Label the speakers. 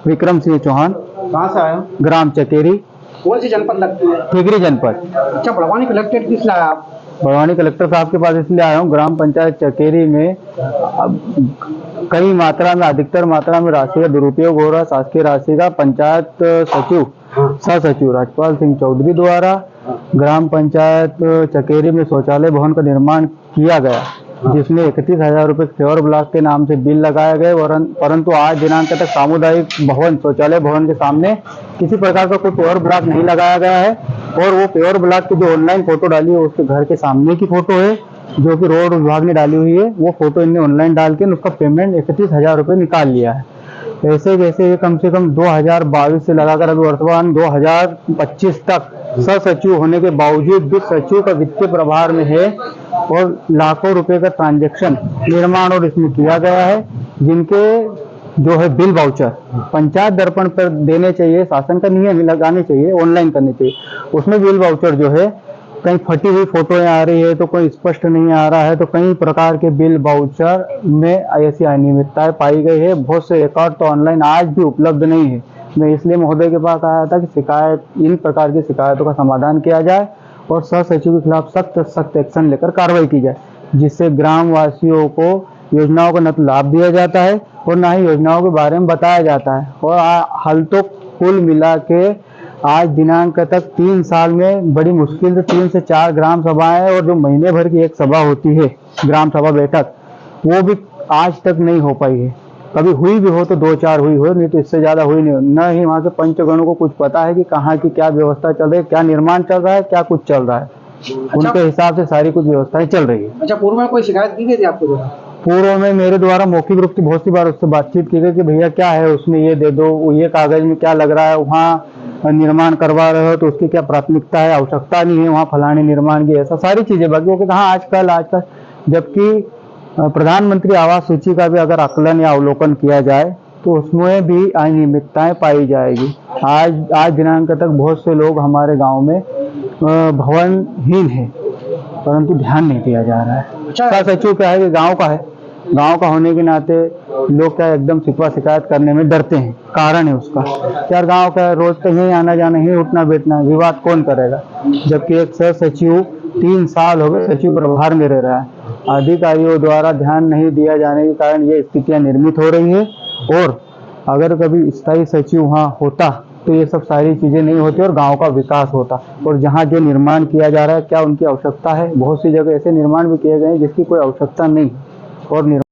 Speaker 1: विक्रम सिंह चौहान।
Speaker 2: कहाँ से आए हो?
Speaker 1: ग्राम चकेरी,
Speaker 2: कौन सी जनपद लगती है?
Speaker 1: टिगरी जनपद।
Speaker 2: अच्छा, बड़वानी कलेक्टेड किस लाए आप?
Speaker 1: बड़वानी कलेक्टर साहब के पास इसलिए आया हूँ, ग्राम पंचायत चकेरी में कई मात्रा में, अधिकतर मात्रा में राशि का दुरुपयोग हो रहा है। शासकीय राशि का पंचायत सचिव सह सचिव राजपाल सिंह चौधरी द्वारा ग्राम पंचायत चकेरी में शौचालय भवन का निर्माण किया गया, जिसमें 31,000 रुपये फेवर ब्लॉक के नाम से बिल लगाए गए, परंतु आज दिनांक तक सामुदायिक भवन शौचालय भवन के सामने किसी प्रकार का कोई फेवर ब्लॉक नहीं लगाया गया है। और वो फेवर ब्लॉक की जो ऑनलाइन फोटो डाली है उसके घर के सामने की फोटो है, जो कि रोड विभाग ने डाली हुई है। वो फोटो इनने ऑनलाइन डाल के उसका पेमेंट 31,000 रुपये निकाल लिया है। ऐसे जैसे ये कम से कम 2022 से लगाकर अभी वर्तमान 2025 तक सह सचिव होने के बावजूद भी सचिव का वित्तीय प्रभार में है और लाखों रुपए का ट्रांजैक्शन निर्माण और इसमें किया गया है, जिनके जो है बिल वाउचर पंचायत दर्पण पर देने चाहिए, शासन का नियम लगाने चाहिए, ऑनलाइन करने चाहिए। उसमें बिल वाउचर जो है कहीं फटी हुई फोटोएं आ रही है, तो कोई स्पष्ट नहीं आ रहा है, तो कई प्रकार के बिल वाउचर में ऐसी अनियमितताएं पाई गई है। बहुत से रिकॉर्ड तो ऑनलाइन आज भी उपलब्ध नहीं है। मैं इसलिए महोदय के पास आया था कि इन प्रकार की शिकायतों का समाधान किया जाए और सह सचिव के खिलाफ सख्त एक्शन लेकर कार्रवाई की जाए, जिससे ग्राम वासियों को योजनाओं का न तो लाभ दिया जाता है और न ही योजनाओं के बारे में बताया जाता है। और हाल तो कुल मिला के आज दिनांक तक 3 साल में बड़ी मुश्किल से 3 से 4 ग्राम सभाएं और जो महीने भर की एक सभा होती है ग्राम सभा बैठक, वो भी आज तक नहीं हो पाई है। कभी हुई भी हो तो 2-4 हुई हो, नहीं तो इससे ज्यादा हुई नहीं हो। न ही वहाँ के पंचगणों को कुछ पता है कि कहाँ की क्या व्यवस्था चल रही है, क्या निर्माण चल रहा है, क्या कुछ चल रहा है। उनके हिसाब से सारी कुछ व्यवस्थाएं चल रही है।
Speaker 2: अच्छा, पूर्व में कोई शिकायत की गई थी आपको?
Speaker 1: पूर्व में मेरे द्वारा मौखिक रूप से बहुत सी बार उससे बातचीत की गई कि भैया क्या है उसमें, ये दे दो, ये कागज में क्या लग रहा है, वहाँ निर्माण करवा रहे हो तो उसकी क्या प्राथमिकता है, आवश्यकता नहीं है वहाँ फलाने निर्माण की, ऐसा सारी चीजें। बाकी वो कहते हाँ आजकल, जबकि प्रधानमंत्री आवास सूची का भी अगर आकलन या अवलोकन किया जाए तो उसमें भी अनियमितताएं पाई जाएगी। आज दिनांक तक बहुत से लोग हमारे गांव में भवनहीन है, परंतु ध्यान नहीं दिया जा रहा है। सह सचिव क्या है कि गांव का है, गांव का होने के नाते लोग क्या एकदम शिकवा शिकायत करने में डरते हैं। कारण है उसका यार, गांव का रोज तो यही आना जाना, ही उठना बैठना, विवाद कौन करेगा। जबकि एक सह सचिव 3 साल हो गए सचिव प्रभार में रह रहा है, अधिकारियों द्वारा ध्यान नहीं दिया जाने के कारण ये स्थितियां निर्मित हो रही है। और अगर कभी स्थायी सचिव वहाँ होता तो ये सब सारी चीजें नहीं होती और गांव का विकास होता। और जहाँ जो निर्माण किया जा रहा है, क्या उनकी आवश्यकता है? बहुत सी जगह ऐसे निर्माण भी किए गए हैं जिसकी कोई आवश्यकता नहीं और